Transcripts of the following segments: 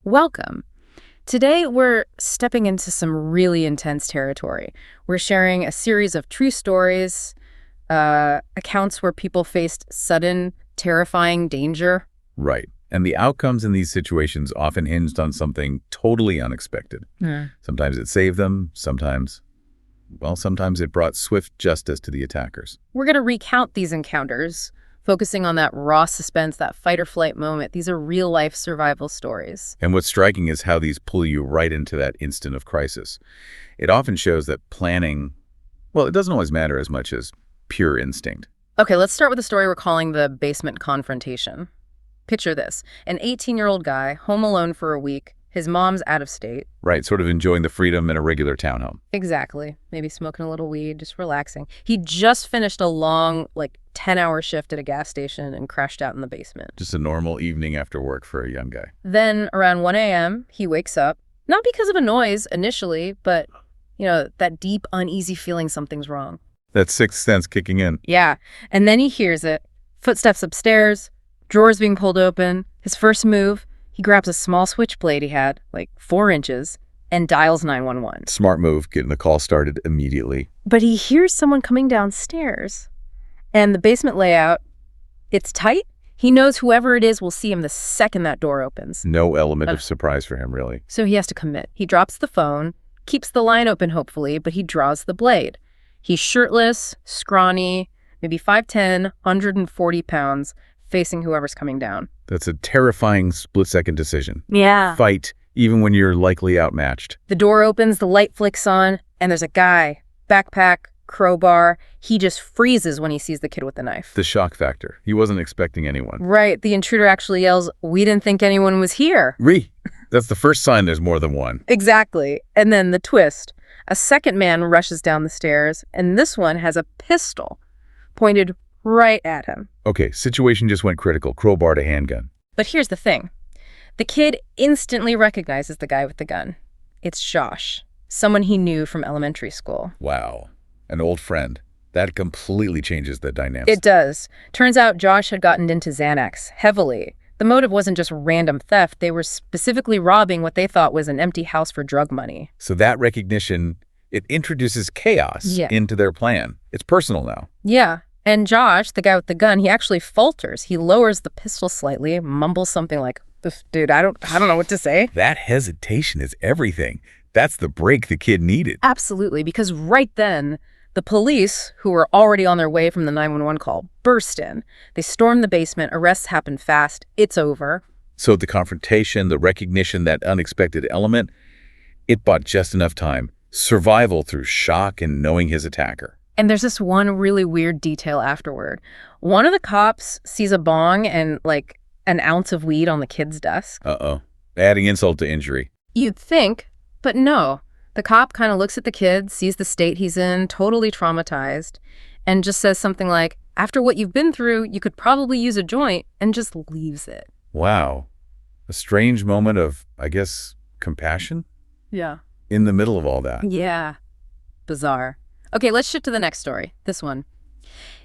Welcome. Today, we're stepping into some really intense territory. We're sharing a series of true stories, accounts where people faced sudden, terrifying danger. Right. And the outcomes in these situations often hinged on something totally unexpected. Sometimes it saved them, sometimes it brought swift justice to the attackers. We're going to recount these encounters, focusing on that raw suspense, that fight-or-flight moment. These are real-life survival stories. And what's striking is how these pull you right into that instant of crisis. It often shows that planning, it doesn't always matter as much as pure instinct. Okay, let's start with a story we're calling the basement confrontation. Picture this, an 18-year-old guy, home alone for a week. His mom's out of state. Right, sort of enjoying the freedom in a regular townhome. Exactly. Maybe smoking a little weed, just relaxing. He just finished a long, 10-hour shift at a gas station and crashed out in the basement. Just a normal evening after work for a young guy. Then, around 1 a.m., he wakes up, not because of a noise initially, but, that deep, uneasy feeling something's wrong. That sixth sense kicking in. Yeah, and then he hears it. Footsteps upstairs, drawers being pulled open. His first move, he grabs a small switchblade he had, 4 inches, and dials 911. Smart move, getting the call started immediately. But he hears someone coming downstairs. And the basement layout, it's tight. He knows whoever it is will see him the second that door opens. No element of surprise for him, really. So he has to commit. He drops the phone, keeps the line open, hopefully, but he draws the blade. He's shirtless, scrawny, maybe 5'10", 140 pounds, facing whoever's coming down. That's a terrifying split-second decision. Yeah. Fight, even when you're likely outmatched. The door opens, the light flicks on, and there's a guy, backpack, crowbar. He just freezes when he sees the kid with the knife. The shock factor. He wasn't expecting anyone. Right. The intruder actually yells, "We didn't think anyone was here." That's the first sign there's more than one. Exactly. And then the twist. A second man rushes down the stairs, and this one has a pistol pointed right at him. Okay, situation just went critical. Crowbar to handgun. But here's the thing. The kid instantly recognizes the guy with the gun. It's Josh, someone he knew from elementary school. Wow. An old friend. That completely changes the dynamics. It does. Turns out Josh had gotten into Xanax heavily. The motive wasn't just random theft. They were specifically robbing what they thought was an empty house for drug money. So that recognition, it introduces chaos into their plan. It's personal now. Yeah. And Josh, the guy with the gun, he actually falters. He lowers the pistol slightly, mumbles something like, "Dude, I don't know what to say." That hesitation is everything. That's the break the kid needed. Absolutely, because right then, the police, who were already on their way from the 911 call, burst in. They storm the basement. Arrests happen fast. It's over. So the confrontation, the recognition, that unexpected element, it bought just enough time. Survival through shock and knowing his attacker. And there's this one really weird detail afterward. One of the cops sees a bong and, an ounce of weed on the kid's desk. Uh-oh. Adding insult to injury. You'd think, but no. The cop kind of looks at the kid, sees the state he's in, totally traumatized, and just says something like, "After what you've been through, you could probably use a joint," and just leaves it. Wow. A strange moment of, I guess, compassion? Yeah. In the middle of all that. Yeah. Bizarre. Okay, let's shift to the next story. This one.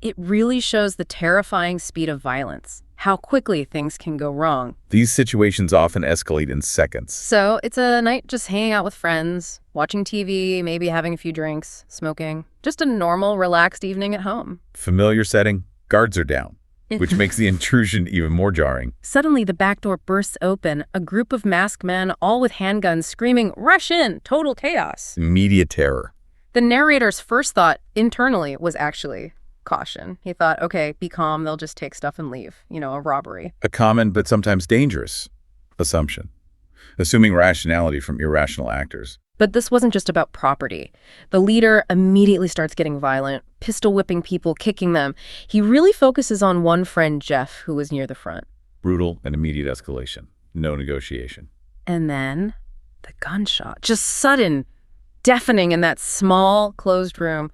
It really shows the terrifying speed of violence, how quickly things can go wrong. These situations often escalate in seconds. So it's a night just hanging out with friends, watching TV, maybe having a few drinks, smoking. Just a normal, relaxed evening at home. Familiar setting, guards are down, which makes the intrusion even more jarring. Suddenly, the back door bursts open, a group of masked men, all with handguns, screaming, "Rush in!" Total chaos. Immediate terror. The narrator's first thought internally was actually caution. He thought, okay, be calm, they'll just take stuff and leave. A robbery. A common but sometimes dangerous assumption. Assuming rationality from irrational actors. But this wasn't just about property. The leader immediately starts getting violent, pistol whipping people, kicking them. He really focuses on one friend, Jeff, who was near the front. Brutal and immediate escalation. No negotiation. And then the gunshot. Just sudden, deafening in that small, closed room.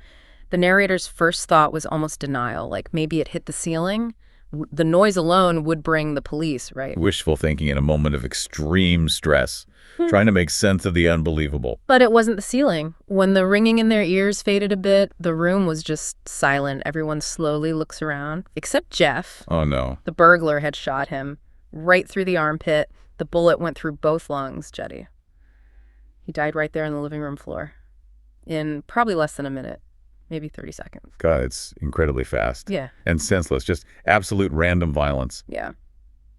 The narrator's first thought was almost denial, like maybe it hit the ceiling. The noise alone would bring the police, right? Wishful thinking in a moment of extreme stress, trying to make sense of the unbelievable. But it wasn't the ceiling. When the ringing in their ears faded a bit, the room was just silent. Everyone slowly looks around, except Jeff. Oh, no. The burglar had shot him right through the armpit. The bullet went through both lungs, Jetty. He died right there on the living room floor in probably less than a minute, maybe 30 seconds. God, it's incredibly fast. Yeah. And senseless, just absolute random violence. Yeah.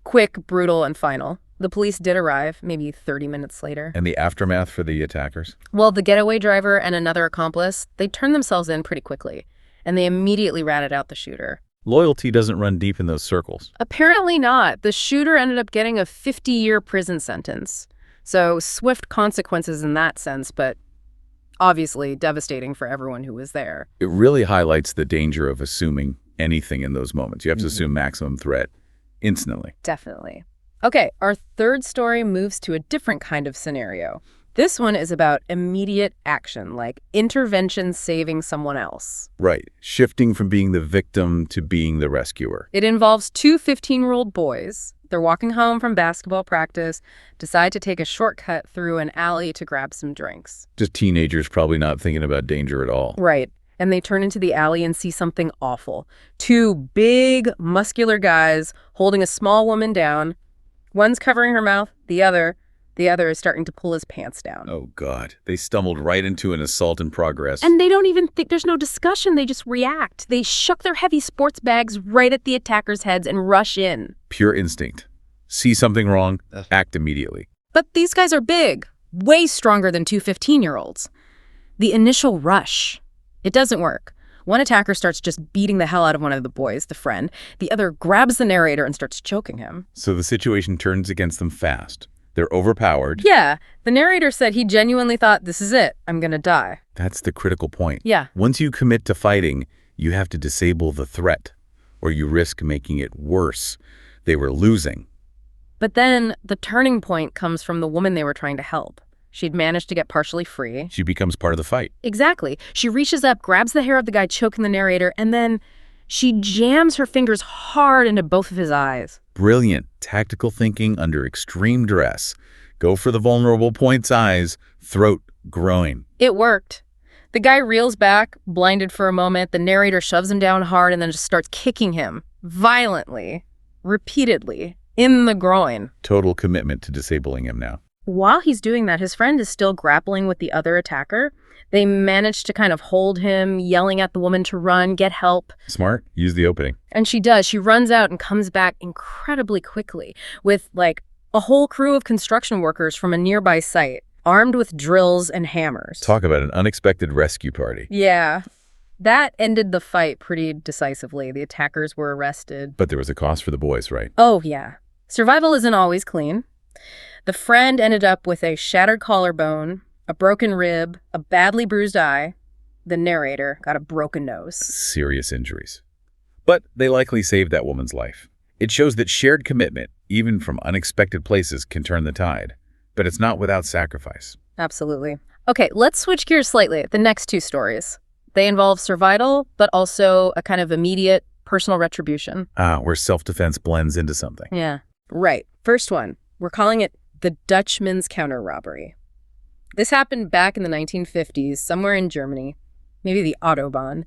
Quick, brutal, and final. The police did arrive, maybe 30 minutes later. And the aftermath for the attackers? Well, the getaway driver and another accomplice, they turned themselves in pretty quickly, and they immediately ratted out the shooter. Loyalty doesn't run deep in those circles. Apparently not. The shooter ended up getting a 50-year prison sentence. So swift consequences in that sense, but obviously devastating for everyone who was there. It really highlights the danger of assuming anything in those moments. You have to assume maximum threat instantly. Definitely. Okay, our third story moves to a different kind of scenario. This one is about immediate action, like intervention saving someone else. Right. Shifting from being the victim to being the rescuer. It involves two 15-year-old boys. They're walking home from basketball practice, decide to take a shortcut through an alley to grab some drinks. Just teenagers probably not thinking about danger at all. Right. And they turn into the alley and see something awful. Two big, muscular guys holding a small woman down. One's covering her mouth, the other is starting to pull his pants down. Oh, God. They stumbled right into an assault in progress. And they don't even think, there's no discussion, they just react. They shuck their heavy sports bags right at the attackers' heads and rush in. Pure instinct. See something wrong, act immediately. But these guys are big, way stronger than two 15-year-olds. The initial rush, it doesn't work. One attacker starts just beating the hell out of one of the boys, the friend. The other grabs the narrator and starts choking him. So the situation turns against them fast. They're overpowered. Yeah, the narrator said he genuinely thought, this is it, I'm gonna die. That's the critical point. Yeah. Once you commit to fighting, you have to disable the threat, or you risk making it worse. They were losing. But then the turning point comes from the woman they were trying to help. She'd managed to get partially free. She becomes part of the fight. Exactly. She reaches up, grabs the hair of the guy choking the narrator, and then she jams her fingers hard into both of his eyes. Brilliant tactical thinking under extreme duress. Go for the vulnerable point's eyes, throat, groin. It worked. The guy reels back, blinded for a moment. The narrator shoves him down hard and then just starts kicking him violently, repeatedly, in the groin. Total commitment to disabling him now. While he's doing that, his friend is still grappling with the other attacker. They manage to kind of hold him, yelling at the woman to run, get help. Smart. Use the opening. And she does. She runs out and comes back incredibly quickly with, like, a whole crew of construction workers from a nearby site, armed with drills and hammers. Talk about an unexpected rescue party. Yeah. That ended the fight pretty decisively. The attackers were arrested. But there was a cost for the boys, right? Oh, yeah. Survival isn't always clean. The friend ended up with a shattered collarbone, a broken rib, a badly bruised eye. The narrator got a broken nose. Serious injuries. But they likely saved that woman's life. It shows that shared commitment, even from unexpected places, can turn the tide. But it's not without sacrifice. Absolutely. Okay, let's switch gears slightly. The next two stories. They involve survival, but also a kind of immediate personal retribution. Where self-defense blends into something. Yeah. Right. First one. We're calling it the Dutchman's counter robbery. This happened back in the 1950s, somewhere in Germany, maybe the Autobahn.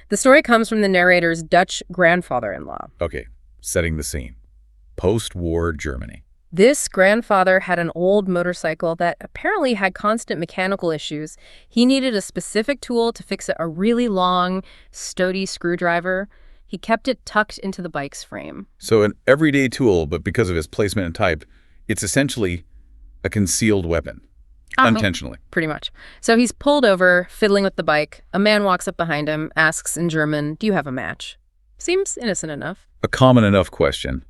The story comes from the narrator's Dutch grandfather-in-law. Okay, setting the scene. Post-war Germany. This grandfather had an old motorcycle that apparently had constant mechanical issues. He needed a specific tool to fix it, a really long, stody screwdriver. He kept it tucked into the bike's frame. So an everyday tool, but because of its placement and type, it's essentially a concealed weapon. Unintentionally. Pretty much. So he's pulled over, fiddling with the bike. A man walks up behind him, asks in German, "Do you have a match?" Seems innocent enough. A common enough question.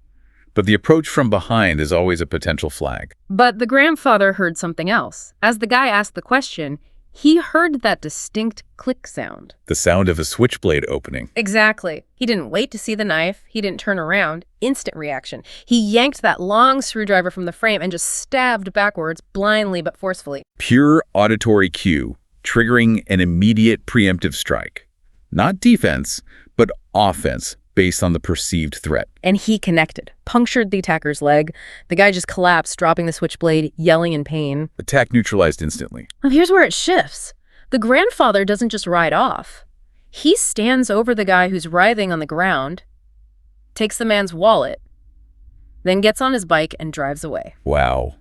But the approach from behind is always a potential flag. But the grandfather heard something else. As the guy asked the question, he heard that distinct click sound. The sound of a switchblade opening. Exactly. He didn't wait to see the knife. He didn't turn around. Instant reaction. He yanked that long screwdriver from the frame and just stabbed backwards, blindly but forcefully. Pure auditory cue, triggering an immediate preemptive strike. Not defense, but offense based on the perceived threat. And he connected, punctured the attacker's leg. The guy just collapsed, dropping the switchblade, yelling in pain. Attack neutralized instantly. Well, here's where it shifts. The grandfather doesn't just ride off. He stands over the guy who's writhing on the ground, takes the man's wallet, then gets on his bike and drives away. Wow.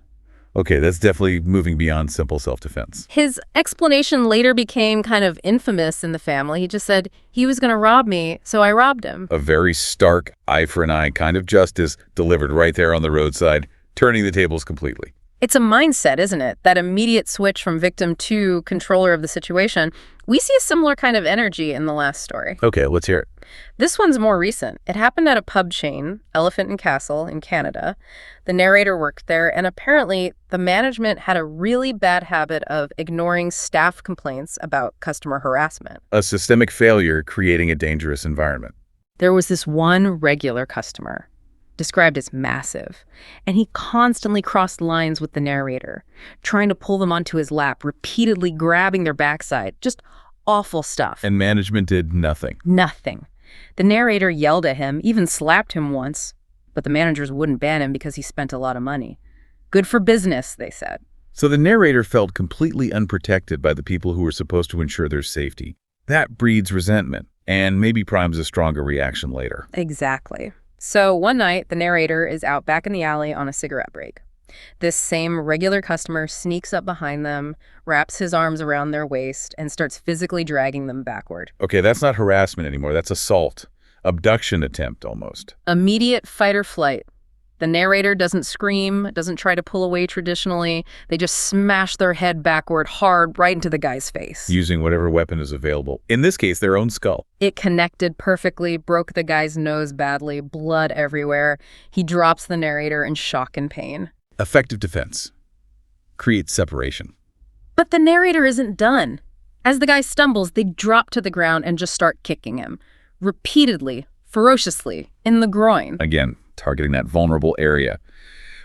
Okay, that's definitely moving beyond simple self-defense. His explanation later became kind of infamous in the family. He just said, he was going to rob me, so I robbed him. A very stark eye for an eye kind of justice delivered right there on the roadside, turning the tables completely. It's a mindset, isn't it? That immediate switch from victim to controller of the situation. We see a similar kind of energy in the last story. Okay, let's hear it. This one's more recent. It happened at a pub chain, Elephant and Castle, in Canada. The narrator worked there, and apparently the management had a really bad habit of ignoring staff complaints about customer harassment. A systemic failure creating a dangerous environment. There was this one regular customer, described as massive, and he constantly crossed lines with the narrator, trying to pull them onto his lap, repeatedly grabbing their backside. Just awful stuff. And management did nothing. Nothing. The narrator yelled at him, even slapped him once, but the managers wouldn't ban him because he spent a lot of money. Good for business, they said. So the narrator felt completely unprotected by the people who were supposed to ensure their safety. That breeds resentment, and maybe primes a stronger reaction later. Exactly. So one night, the narrator is out back in the alley on a cigarette break. This same regular customer sneaks up behind them, wraps his arms around their waist, and starts physically dragging them backward. Okay, that's not harassment anymore. That's assault. Abduction attempt, almost. Immediate fight or flight. The narrator doesn't scream, doesn't try to pull away traditionally. They just smash their head backward hard right into the guy's face. Using whatever weapon is available. In this case, their own skull. It connected perfectly, broke the guy's nose badly, blood everywhere. He drops the narrator in shock and pain. Effective defense. Creates separation. But the narrator isn't done. As the guy stumbles, they drop to the ground and just start kicking him. Repeatedly, ferociously, in the groin. Again, targeting that vulnerable area.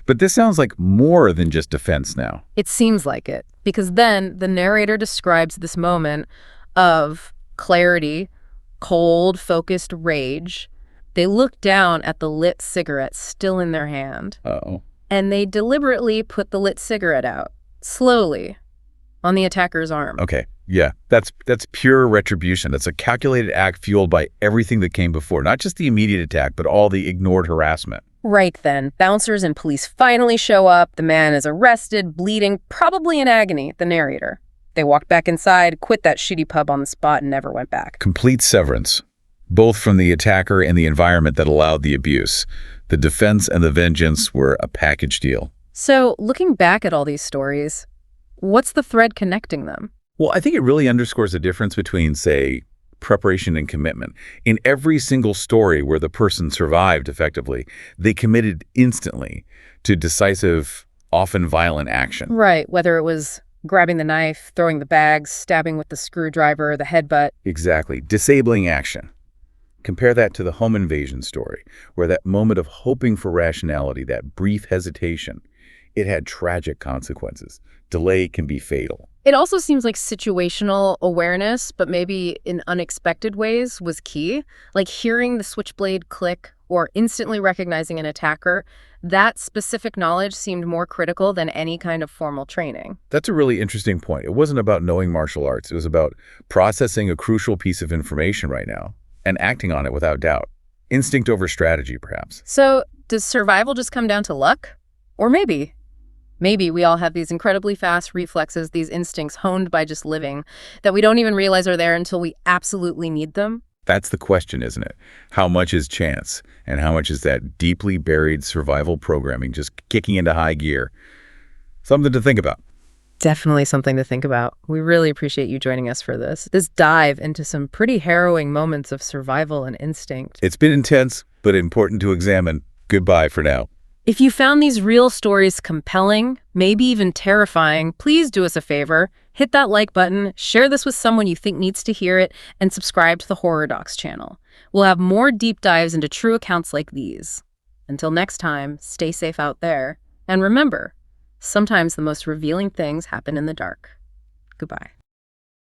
But this sounds like more than just defense now. It seems like it, because then the narrator describes this moment of clarity, cold, focused rage. They look down at the lit cigarette still in their hand. Uh-oh. And they deliberately put the lit cigarette out, slowly, on the attacker's arm. Okay, yeah, that's pure retribution. That's a calculated act fueled by everything that came before. Not just the immediate attack, but all the ignored harassment. Right then, bouncers and police finally show up. The man is arrested, bleeding, probably in agony, the narrator. They walked back inside, quit that shitty pub on the spot, and never went back. Complete severance, both from the attacker and the environment that allowed the abuse. The defense and the vengeance were a package deal. So, looking back at all these stories, what's the thread connecting them? Well, I think it really underscores the difference between, say, preparation and commitment. In every single story where the person survived effectively, they committed instantly to decisive, often violent action. Right, whether it was grabbing the knife, throwing the bags, stabbing with the screwdriver, the headbutt. Exactly. Disabling action. Compare that to the home invasion story, where that moment of hoping for rationality, that brief hesitation, it had tragic consequences. Delay can be fatal. It also seems like situational awareness, but maybe in unexpected ways, was key. Like hearing the switchblade click or instantly recognizing an attacker. That specific knowledge seemed more critical than any kind of formal training. That's a really interesting point. It wasn't about knowing martial arts. It was about processing a crucial piece of information right now and acting on it without doubt. Instinct over strategy, perhaps. So does survival just come down to luck? Or maybe we all have these incredibly fast reflexes, these instincts honed by just living, that we don't even realize are there until we absolutely need them? That's the question, isn't it? How much is chance? And how much is that deeply buried survival programming just kicking into high gear? Something to think about. Definitely something to think about. We really appreciate you joining us for this dive into some pretty harrowing moments of survival and instinct. It's been intense, but important to examine. Goodbye for now. If you found these real stories compelling, maybe even terrifying, please do us a favor. Hit that like button, share this with someone you think needs to hear it, and subscribe to the Horror Docs channel. We'll have more deep dives into true accounts like these. Until next time, stay safe out there. And remember, sometimes the most revealing things happen in the dark. Goodbye.